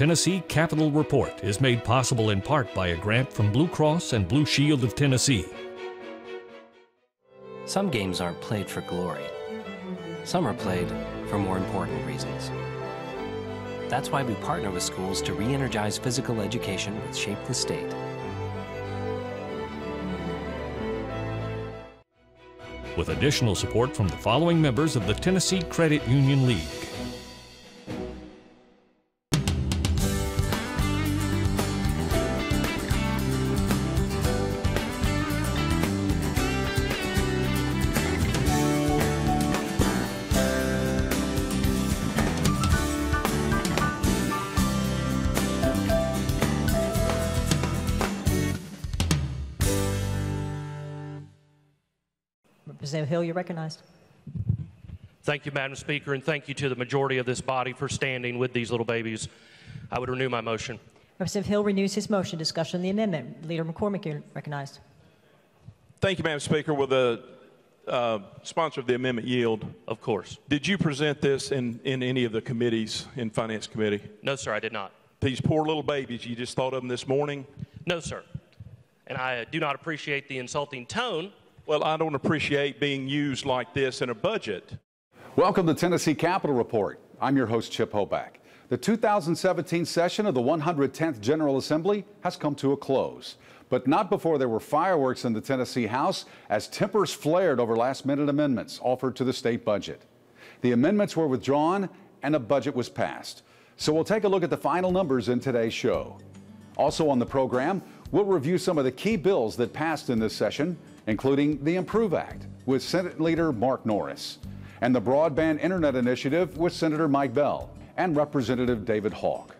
Tennessee Capital Report is made possible in part by a grant from Blue Cross and Blue Shield of Tennessee. Some games aren't played for glory. Some are played for more important reasons. That's why we partner with schools to re-energize physical education with Shape the State. With additional support from the following members of the Tennessee Credit Union League. Representative Hill, you're recognized. Thank you, Madam Speaker, and thank you to the majority of this body for standing with these little babies. I would renew my motion. Representative Hill renews his motion. Discussion on the amendment. Leader McCormick, you're recognized. Thank you, Madam Speaker. Will the sponsor of the amendment yield? Of course. Did you present this in any of the committees in Finance Committee? No, sir, I did not. These poor little babies, you just thought of them this morning? No, sir. And I do not appreciate the insulting tone. Well, I don't appreciate being used like this in a budget. Welcome to Tennessee Capital Report. I'm your host, Chip Hoback. The 2017 session of the 110th General Assembly has come to a close, but not before there were fireworks in the Tennessee House as tempers flared over last-minute amendments offered to the state budget. The amendments were withdrawn and a budget was passed. So we'll take a look at the final numbers in today's show. Also on the program, we'll review some of the key bills that passed in this session, including the IMPROVE Act with Senate Leader Mark Norris, and the Broadband Internet Initiative with Senator Mike Bell and Representative David Hawk.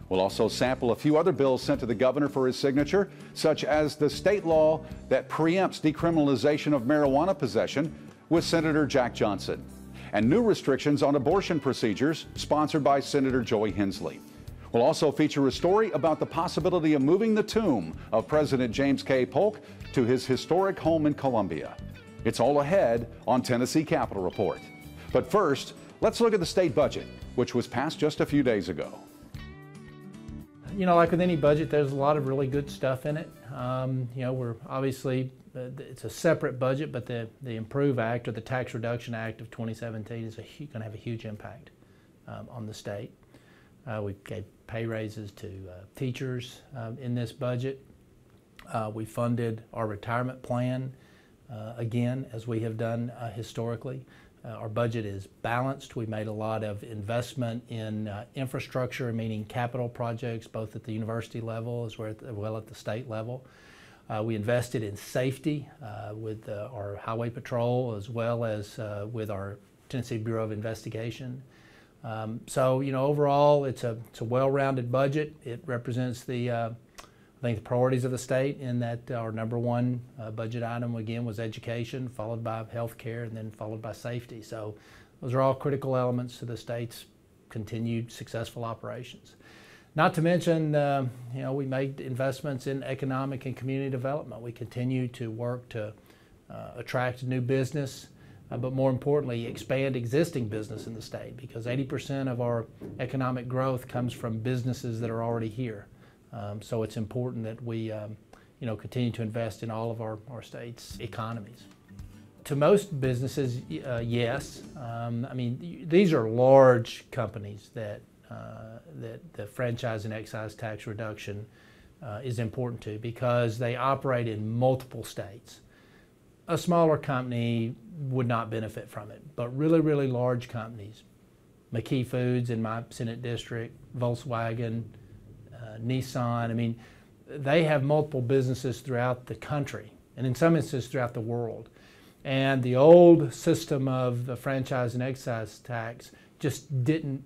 We'll also sample a few other bills sent to the governor for his signature, such as the state law that preempts decriminalization of marijuana possession with Senator Jack Johnson, and new restrictions on abortion procedures sponsored by Senator Joey Hensley. We'll also feature a story about the possibility of moving the tomb of President James K. Polk to his historic home in Columbia. It's all ahead on Tennessee Capital Report. But first, let's look at the state budget, which was passed just a few days ago. You know, like with any budget, there's a lot of really good stuff in it. You know, we're obviously, it's a separate budget, but the IMPROVE Act or the Tax Reduction Act of 2017 is going to have a huge impact on the state. We gave pay raises to teachers in this budget. We funded our retirement plan again, as we have done historically. Our budget is balanced. We made a lot of investment in infrastructure, meaning capital projects, both at the university level as well at the state level. We invested in safety with our Highway Patrol as well as with our Tennessee Bureau of Investigation. So, you know, overall, it's a well-rounded budget. It represents I think the priorities of the state, in that our number one budget item, again, was education, followed by health care, and then followed by safety. So those are all critical elements to the state's continued successful operations. Not to mention, you know, we made investments in economic and community development. We continue to work to attract new business, but more importantly, expand existing business in the state, because 80% of our economic growth comes from businesses that are already here. So it's important that we you know, continue to invest in all of our state's economies. To most businesses, yes. I mean, these are large companies that the franchise and excise tax reduction is important to, because they operate in multiple states. A smaller company would not benefit from it, but really, really large companies, McKee Foods in my Senate district, Volkswagen, Nissan, I mean, they have multiple businesses throughout the country, and in some instances throughout the world. And the old system of the franchise and excise tax just didn't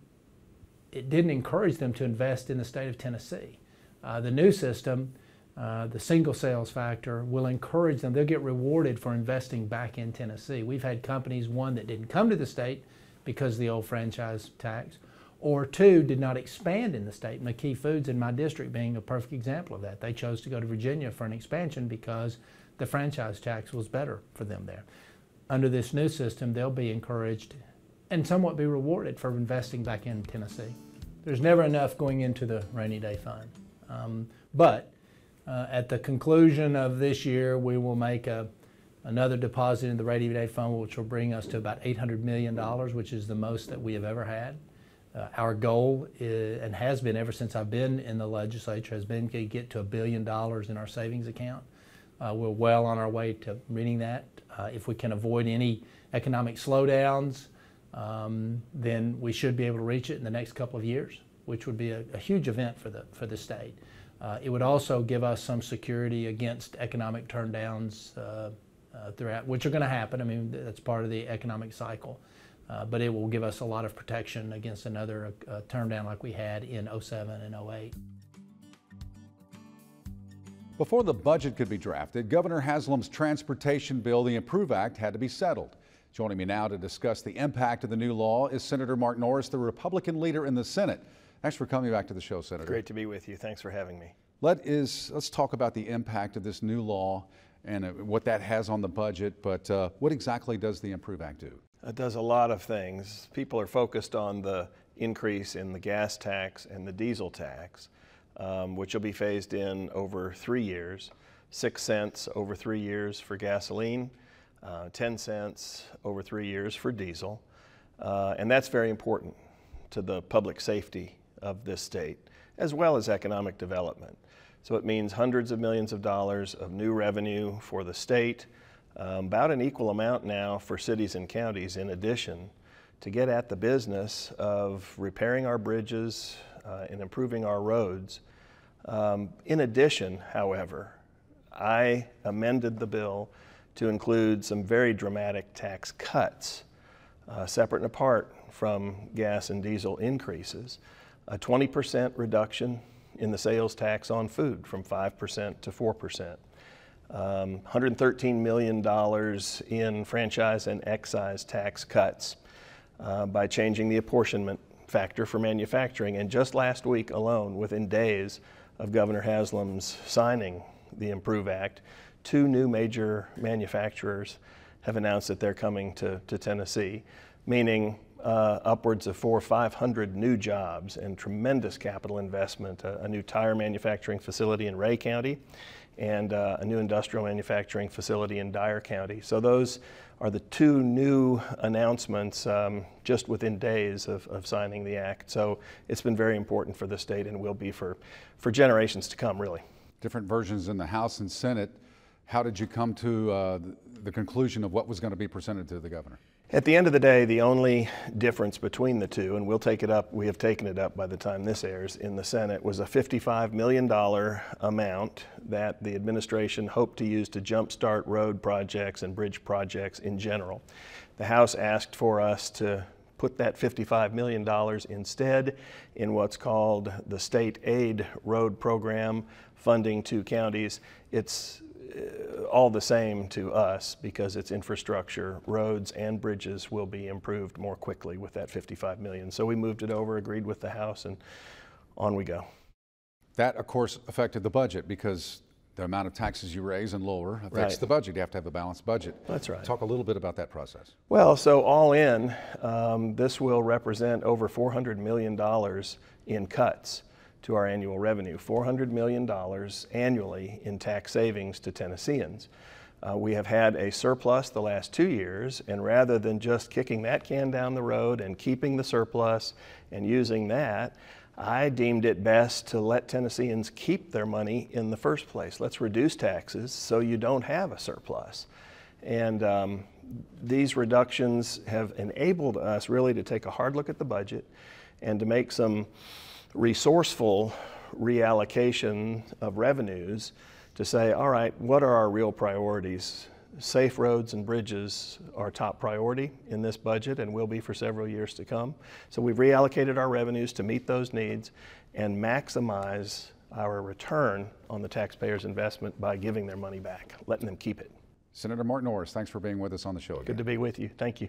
encourage them to invest in the state of Tennessee. The new system, the single sales factor, will encourage them. They'll get rewarded for investing back in Tennessee. We've had companies, one, that didn't come to the state because of the old franchise tax, or two, did not expand in the state. McKee Foods in my district being a perfect example of that. They chose to go to Virginia for an expansion because the franchise tax was better for them there. Under this new system, they'll be encouraged and somewhat be rewarded for investing back in Tennessee. there's never enough going into the rainy day fund. But at the conclusion of this year, we will make another deposit in the rainy day fund, which will bring us to about $800 million, which is the most that we have ever had. Our goal is, and has been ever since I've been in the legislature, has been to get to $1 billion in our savings account. We're well on our way to meeting that. If we can avoid any economic slowdowns, then we should be able to reach it in the next couple of years, which would be a huge event for the state. It would also give us some security against economic turndowns throughout, which are going to happen. I mean, that's part of the economic cycle. But it will give us a lot of protection against another turndown like we had in '07 and '08. Before the budget could be drafted, Governor Haslam's transportation bill, the IMPROVE Act, had to be settled. Joining me now to discuss the impact of the new law is Senator Mark Norris, the Republican leader in the Senate. Thanks for coming back to the show, Senator. Great to be with you. Thanks for having me. Let's talk about the impact of this new law and what that has on the budget, but what exactly does the IMPROVE Act do? It does a lot of things. People are focused on the increase in the gas tax and the diesel tax, which will be phased in over 3 years, 6 cents over 3 years for gasoline, 10 cents over 3 years for diesel. And that's very important to the public safety of this state, as well as economic development. So it means hundreds of millions of dollars of new revenue for the state, about an equal amount now for cities and counties in addition, to get at the business of repairing our bridges and improving our roads. In addition, however, I amended the bill to include some very dramatic tax cuts, separate and apart from gas and diesel increases. A 20% reduction in the sales tax on food from 5% to 4%. $113 million in franchise and excise tax cuts by changing the apportionment factor for manufacturing. And just last week alone, within days of Governor Haslam's signing the IMPROVE Act, 2 new major manufacturers have announced that they're coming to Tennessee, meaning upwards of 400 or 500 new jobs and tremendous capital investment, a new tire manufacturing facility in Ray County, and a new industrial manufacturing facility in Dyer County. So those are the 2 new announcements just within days of signing the act. So it's been very important for the state and will be for generations to come, really. Different versions in the House and Senate. How did you come to the conclusion of what was going to be presented to the governor? At the end of the day, the only difference between the two, and we'll take it up, we have taken it up by the time this airs in the Senate, was a $55 million amount that the administration hoped to use to jumpstart road projects and bridge projects in general. The House asked for us to put that $55 million instead in what's called the state aid road program, funding to counties. It's all the same to us because it's infrastructure. Roads and bridges will be improved more quickly with that $55 million. So we moved it over, agreed with the House, and on we go. That, of course, affected the budget because the amount of taxes you raise and lower affects the budget. You have to have a balanced budget. That's right. Talk a little bit about that process. Well, so all in, this will represent over $400 million in cuts to our annual revenue, $400 million annually in tax savings to Tennesseans. We have had a surplus the last 2 years, and rather than just kicking that can down the road and keeping the surplus and using that, I deemed it best to let Tennesseans keep their money in the first place. Let's reduce taxes so you don't have a surplus. And these reductions have enabled us really to take a hard look at the budget and to make some resourceful reallocation of revenues to say, all right, what are our real priorities? Safe roads and bridges are top priority in this budget and will be for several years to come. So we've reallocated our revenues to meet those needs and maximize our return on the taxpayers' investment by giving their money back, letting them keep it. Senator Mark Norris, thanks for being with us on the show again. Good to be with you. Thank you.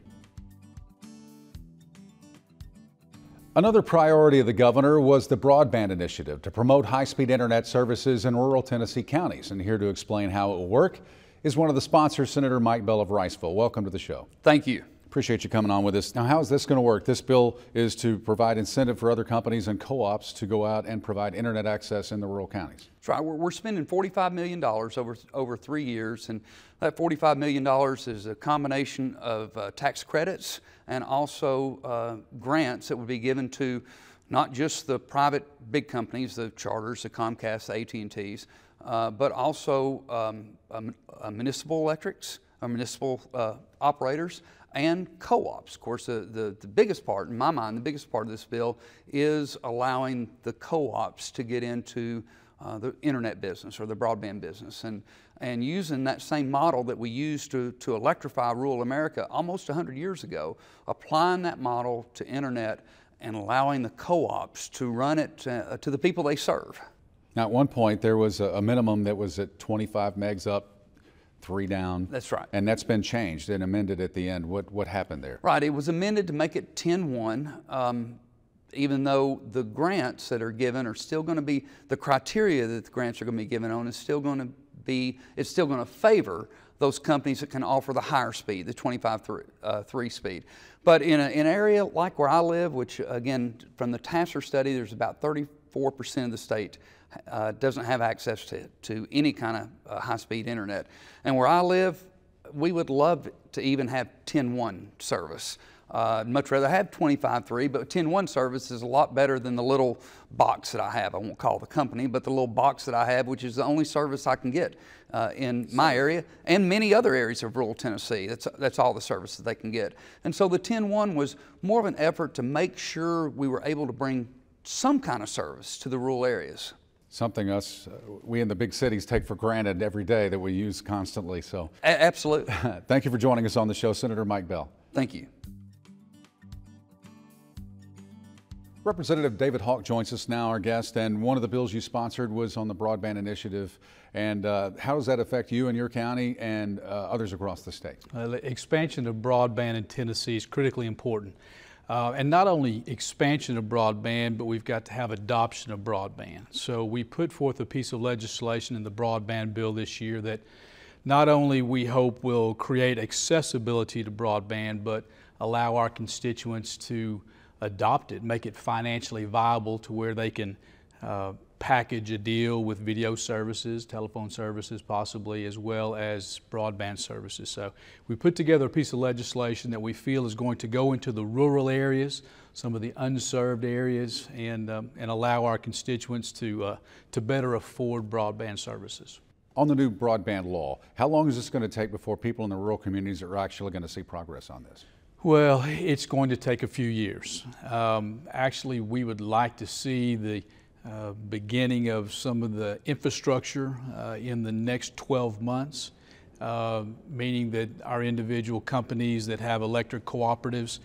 Another priority of the governor was the broadband initiative to promote high-speed internet services in rural Tennessee counties. And here to explain how it will work is one of the sponsors, Senator Mike Bell of Riceville. Welcome to the show. Thank you. Appreciate you coming on with us. Now, how is this going to work? This bill is to provide incentive for other companies and co-ops to go out and provide internet access in the rural counties. That's right. We're spending $45 million over 3 years, and that $45 million is a combination of tax credits and also grants that would be given to not just the private big companies, the Charters, the Comcast, the AT&Ts, but also municipal electrics, municipal operators, and co-ops. Of course, the biggest part, in my mind, the biggest part of this bill is allowing the co-ops to get into the internet business or the broadband business, and using that same model that we used to electrify rural America almost 100 years ago, applying that model to internet and allowing the co-ops to run it to the people they serve. Now, at one point, there was a minimum that was at 25 megs up, 3 down. That's right. And that's been changed and amended at the end. What happened there? Right, it was amended to make it 10-1, even though the grants that are given are still going to be, the criteria that the grants are going to be given on is still going to be, it's still going to favor those companies that can offer the higher speed, the 25.3 speed. But in an area like where I live, which again, from the Tasser study, there's about 34% of the state doesn't have access to any kind of high-speed internet. And where I live, we would love to even have 10-1 service. I'd much rather have 25.3, but 10-1 service is a lot better than the little box that I have. I won't call the company, but the little box that I have, which is the only service I can get in my area and many other areas of rural Tennessee. That's all the service that they can get. And so the 10-1 was more of an effort to make sure we were able to bring some kind of service to the rural areas. Something we in the big cities take for granted every day that we use constantly. So absolutely. Thank you for joining us on the show, Senator Mike Bell. Thank you. Representative David Hawk joins us now, our guest, and one of the bills you sponsored was on the broadband initiative. And how does that affect you and your county and others across the state? Expansion of broadband in Tennessee is critically important. And not only expansion of broadband, but we've got to have adoption of broadband. So we put forth a piece of legislation in the broadband bill this year that not only we hope will create accessibility to broadband, but allow our constituents to adopt it, make it financially viable to where they can package a deal with video services, telephone services possibly, as well as broadband services. So we put together a piece of legislation that we feel is going to go into the rural areas, some of the unserved areas, and allow our constituents to better afford broadband services. On the new broadband law, how long is this going to take before people in the rural communities are actually going to see progress on this? Well, it's going to take a few years. Actually, we would like to see the beginning of some of the infrastructure in the next 12 months, meaning that our individual companies that have electric cooperatives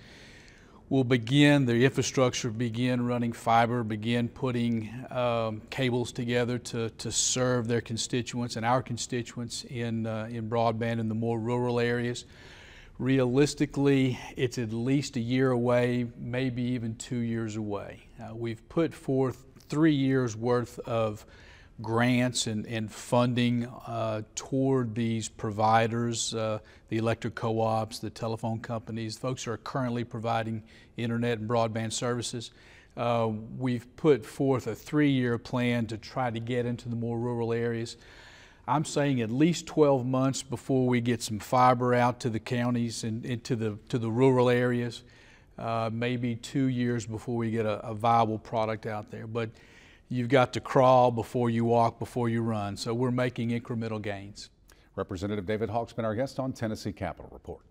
will begin, their infrastructure begin running fiber, begin putting cables together to serve their constituents and our constituents in broadband in the more rural areas. Realistically, it's at least a year away, maybe even 2 years away. We've put forth 3 years worth of grants and funding toward these providers, the electric co-ops, the telephone companies, folks who are currently providing internet and broadband services. We've put forth a 3-year plan to try to get into the more rural areas. I'm saying at least 12 months before we get some fiber out to the counties and into the rural areas. Maybe 2 years before we get a viable product out there. But you've got to crawl before you walk, before you run. So we're making incremental gains. Representative David Hawk's been our guest on Tennessee Capitol Report.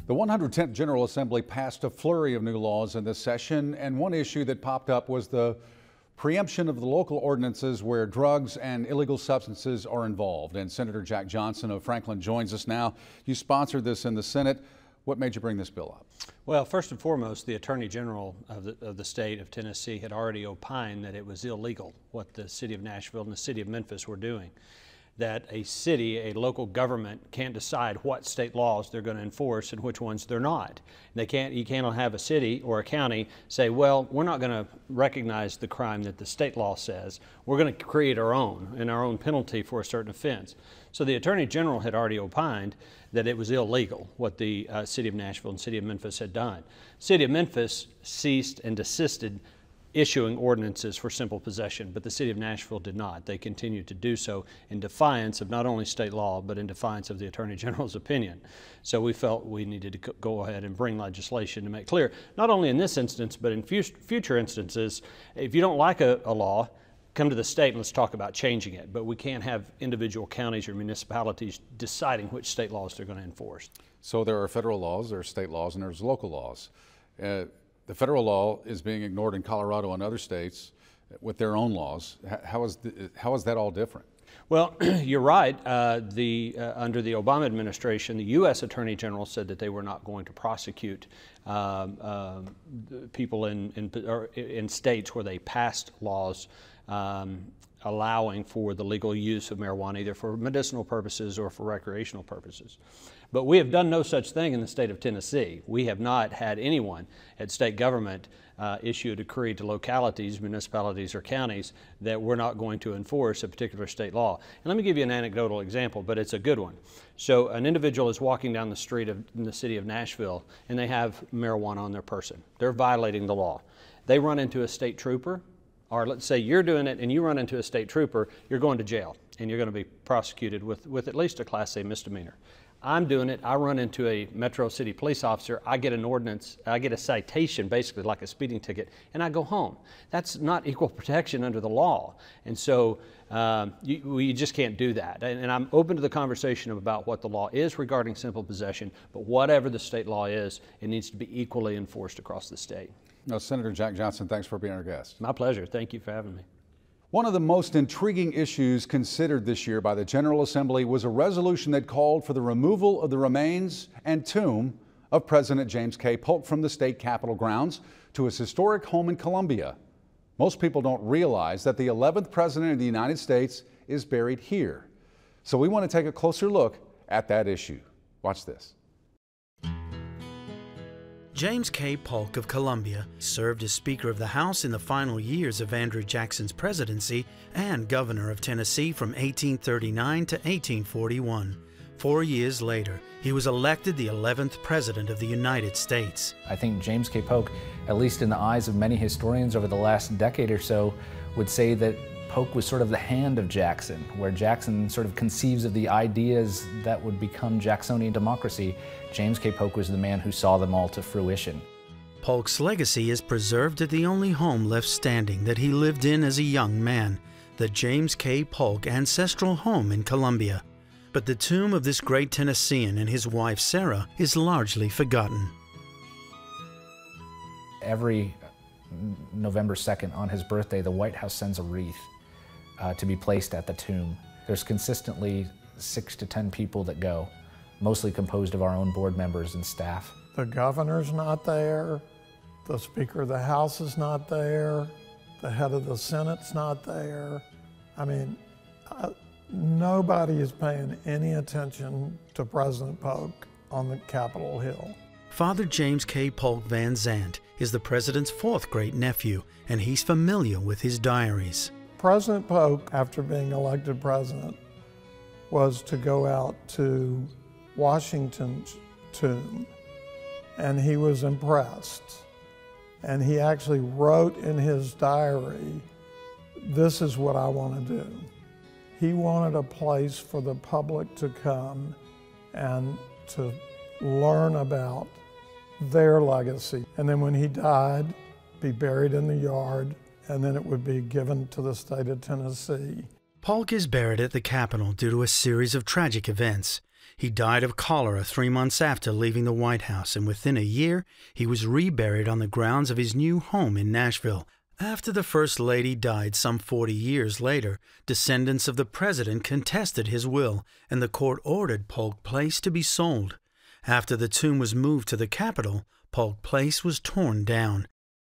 The 110th General Assembly passed a flurry of new laws in this session, and one issue that popped up was the preemption of the local ordinances where drugs and illegal substances are involved. And Senator Jack Johnson of Franklin joins us now. You sponsored this in the Senate. What made you bring this bill up? Well, first and foremost, the Attorney General of the state of Tennessee had already opined that it was illegal what the city of Nashville and the city of Memphis were doing. that a city, a local government, can't decide what state laws they're going to enforce and which ones they're not. You can't have a city or a county say, well, we're not going to recognize the crime that the state law says. We're going to create our own and our own penalty for a certain offense. So the Attorney General had already opined that it was illegal what the City of Nashville and City of Memphis had done. City of Memphis ceased and desisted issuing ordinances for simple possession, but the City of Nashville did not. They continued to do so in defiance of not only state law, but in defiance of the Attorney General's opinion. So we felt we needed to go ahead and bring legislation to make clear, not only in this instance, but in future instances, if you don't like a law, come to the state and let's talk about changing it. But we can't have individual counties or municipalities deciding which state laws they're going to enforce. So there are federal laws, there are state laws, and there's local laws. The federal law is being ignored in Colorado and other states with their own laws. How is that all different? Well, you're right. Under the Obama administration, the U.S. Attorney General said that they were not going to prosecute people in states where they passed laws allowing for the legal use of marijuana, either for medicinal purposes or for recreational purposes. But we have done no such thing in the state of Tennessee. We have not had anyone at state government issue a decree to localities, municipalities, or counties that we're not going to enforce a particular state law. And let me give you an anecdotal example, but it's a good one. So an individual is walking down the street in the city of Nashville, and they have marijuana on their person. They're violating the law. They run into a state trooper, or let's say you're doing it and you run into a state trooper, you're going to jail, and you're going to be prosecuted with at least a Class A misdemeanor. I'm doing it, I run into a Metro City police officer, I get an ordinance, I get a citation, basically like a speeding ticket, and I go home. That's not equal protection under the law. And so you just can't do that. And I'm open to the conversation about what the law is regarding simple possession, but whatever the state law is, it needs to be equally enforced across the state. No, Senator Jack Johnson, thanks for being our guest. My pleasure. Thank you for having me. One of the most intriguing issues considered this year by the General Assembly was a resolution that called for the removal of the remains and tomb of President James K. Polk from the state capitol grounds to his historic home in Columbia. Most people don't realize that the 11th President of the United States is buried here. So we want to take a closer look at that issue. Watch this. James K. Polk of Columbia served as Speaker of the House in the final years of Andrew Jackson's presidency and Governor of Tennessee from 1839 to 1841. 4 years later, he was elected the 11th President of the United States. I think James K. Polk, at least in the eyes of many historians over the last decade or so, would say that Polk was sort of the hand of Jackson, where Jackson sort of conceives of the ideas that would become Jacksonian democracy. James K. Polk was the man who saw them all to fruition. Polk's legacy is preserved at the only home left standing that he lived in as a young man, the James K. Polk Ancestral Home in Columbia. But the tomb of this great Tennessean and his wife Sarah is largely forgotten. Every November 2nd, on his birthday, the White House sends a wreath to be placed at the tomb. There's consistently 6 to 10 people that go, mostly composed of our own board members and staff. The governor's not there, the Speaker of the House is not there, the head of the Senate's not there. I mean, nobody is paying any attention to President Polk on the Capitol Hill. Father James K. Polk Van Zandt is the president's 4th great-nephew, and he's familiar with his diaries. President Polk, after being elected president, was to go out to Washington's tomb, and he was impressed. And he actually wrote in his diary, "This is what I want to do." He wanted a place for the public to come and to learn about their legacy. And then when he died, be buried in the yard, and then it would be given to the state of Tennessee. Polk is buried at the Capitol due to a series of tragic events. He died of cholera 3 months after leaving the White House, and within a year, he was reburied on the grounds of his new home in Nashville. After the First Lady died some 40 years later, descendants of the president contested his will, and the court ordered Polk Place to be sold. After the tomb was moved to the Capitol, Polk Place was torn down.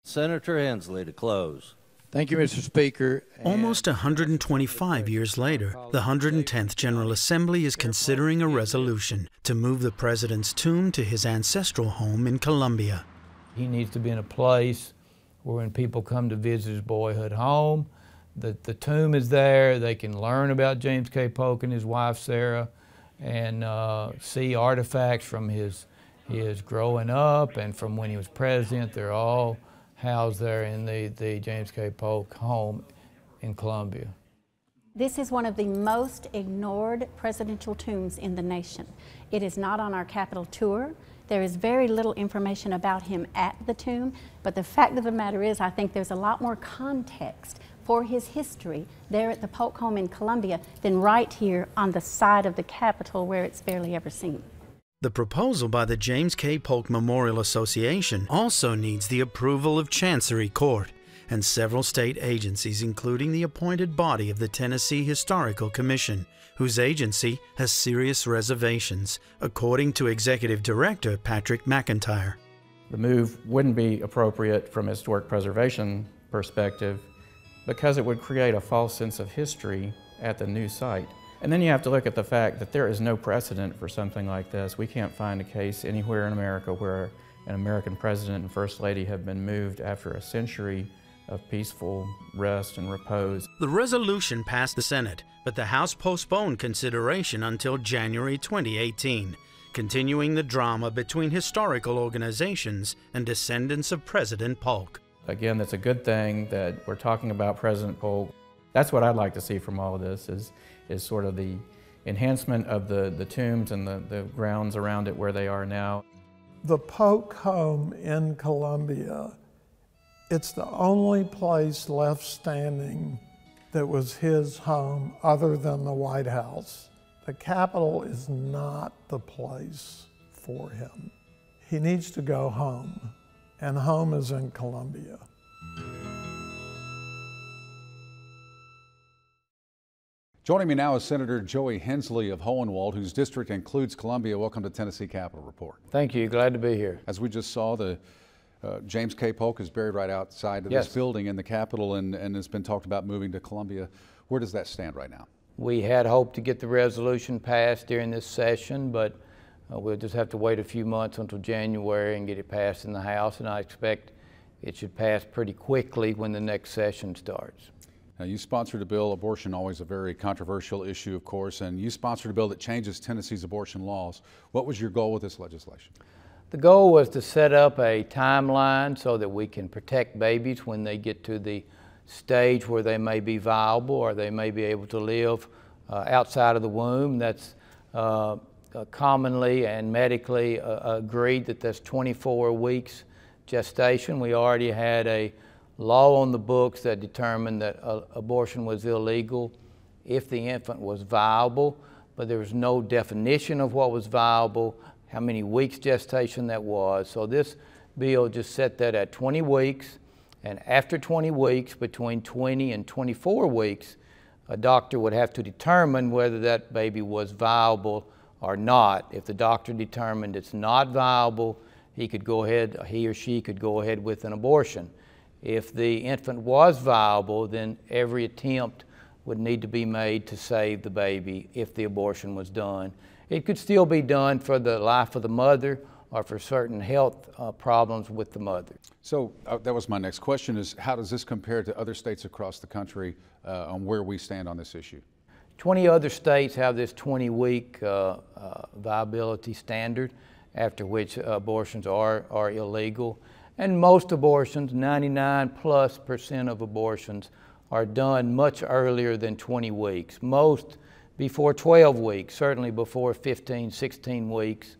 Senator Hensley to close. Thank you, Mr. Speaker. Almost 125 years later, the 110th General Assembly is considering a resolution to move the president's tomb to his ancestral home in Columbia. He needs to be in a place where when people come to visit his boyhood home, the tomb is there, they can learn about James K. Polk and his wife Sarah, and see artifacts from his growing up and from when he was president. They're all housed there in the James K. Polk home in Columbia. This is one of the most ignored presidential tombs in the nation. It is not on our Capitol tour. There is very little information about him at the tomb, but the fact of the matter is I think there's a lot more context for his history there at the Polk home in Columbia than right here on the side of the Capitol where it's barely ever seen. The proposal by the James K. Polk Memorial Association also needs the approval of Chancery Court and several state agencies, including the appointed body of the Tennessee Historical Commission, whose agency has serious reservations, according to Executive Director Patrick McIntyre. The move wouldn't be appropriate from a historic preservation perspective because it would create a false sense of history at the new site. And then you have to look at the fact that there is no precedent for something like this. We can't find a case anywhere in America where an American president and first lady have been moved after a century of peaceful rest and repose. The resolution passed the Senate, but the House postponed consideration until January 2018, continuing the drama between historical organizations and descendants of President Polk. Again, that's a good thing that we're talking about President Polk. That's what I'd like to see from all of this is sort of the enhancement of the tombs and the grounds around it where they are now. The Polk home in Columbia, it's the only place left standing that was his home other than the White House. The Capitol is not the place for him. He needs to go home, and home is in Columbia. Joining me now is Senator Joey Hensley of Hohenwald, whose district includes Columbia. Welcome to Tennessee Capitol Report. Thank you. Glad to be here. As we just saw, the James K. Polk is buried right outside of Yes. this building in the Capitol, and it's been talked about moving to Columbia. Where does that stand right now? We had hoped to get the resolution passed during this session, but we'll just have to wait a few months until January and get it passed in the House, and I expect it should pass pretty quickly when the next session starts. Now, you sponsored a bill, abortion always a very controversial issue, of course, and you sponsored a bill that changes Tennessee's abortion laws. What was your goal with this legislation? The goal was to set up a timeline so that we can protect babies when they get to the stage where they may be viable or they may be able to live outside of the womb. That's commonly and medically agreed that that's 24 weeks gestation. We already had a law on the books that determined that abortion was illegal if the infant was viable, but there was no definition of what was viable, how many weeks gestation that was. So this bill just set that at 20 weeks, and after 20 weeks, between 20 and 24 weeks, a doctor would have to determine whether that baby was viable or not. If the doctor determined it's not viable, he or she could go ahead with an abortion. If the infant was viable, then every attempt would need to be made to save the baby if the abortion was done. It could still be done for the life of the mother or for certain health problems with the mother. So that was my next question, is how does this compare to other states across the country on where we stand on this issue? 20 other states have this 20-week viability standard, after which abortions are illegal. And most abortions, 99+% of abortions, are done much earlier than 20 weeks. Most before 12 weeks, certainly before 15, 16 weeks.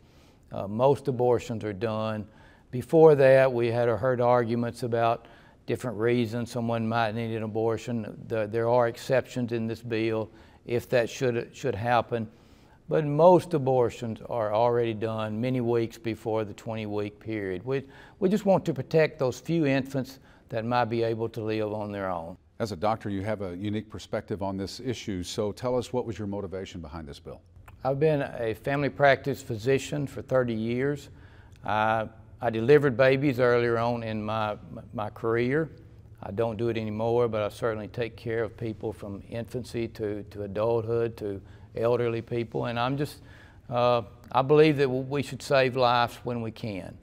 Most abortions are done. Before that, we had heard arguments about different reasons someone might need an abortion. There are exceptions in this bill if that should happen. But most abortions are already done many weeks before the 20-week period. We just want to protect those few infants that might be able to live on their own. As a doctor, you have a unique perspective on this issue, so tell us, what was your motivation behind this bill? I've been a family practice physician for 30 years. I delivered babies earlier on in my career. I don't do it anymore, but I certainly take care of people from infancy to adulthood to elderly people. And I'm just, I believe that we should save lives when we can.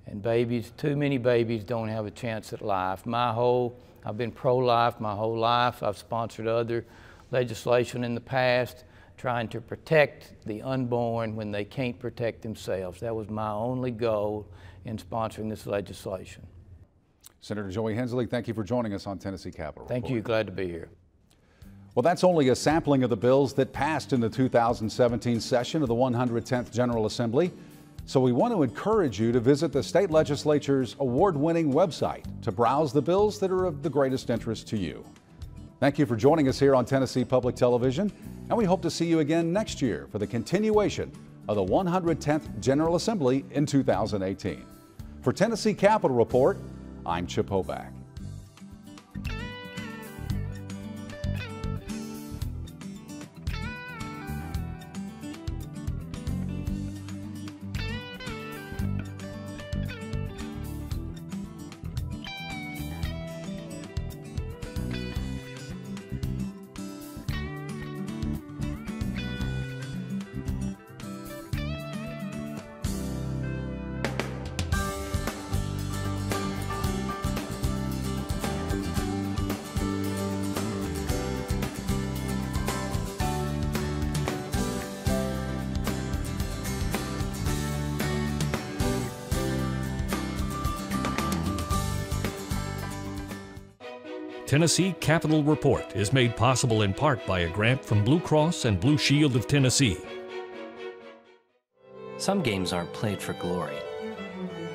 And babies, too many babies don't have a chance at life. I've been pro-life my whole life. I've sponsored other legislation in the past trying to protect the unborn when they can't protect themselves. That was my only goal in sponsoring this legislation. Senator Joey Hensley, thank you for joining us on Tennessee Capitol Report. Thank you. Glad to be here. Well, that's only a sampling of the bills that passed in the 2017 session of the 110th General Assembly. So we want to encourage you to visit the state legislature's award-winning website to browse the bills that are of the greatest interest to you. Thank you for joining us here on Tennessee Public Television, and we hope to see you again next year for the continuation of the 110th General Assembly in 2018. For Tennessee Capitol Report, I'm Chip Hoback. Tennessee Capitol Report is made possible in part by a grant from Blue Cross and Blue Shield of Tennessee. Some games aren't played for glory.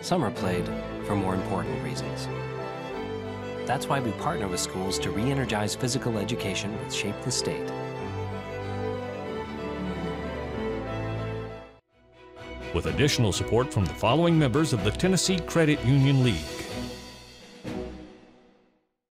Some are played for more important reasons. That's why we partner with schools to re-energize physical education with Shape the State. With additional support from the following members of the Tennessee Credit Union League: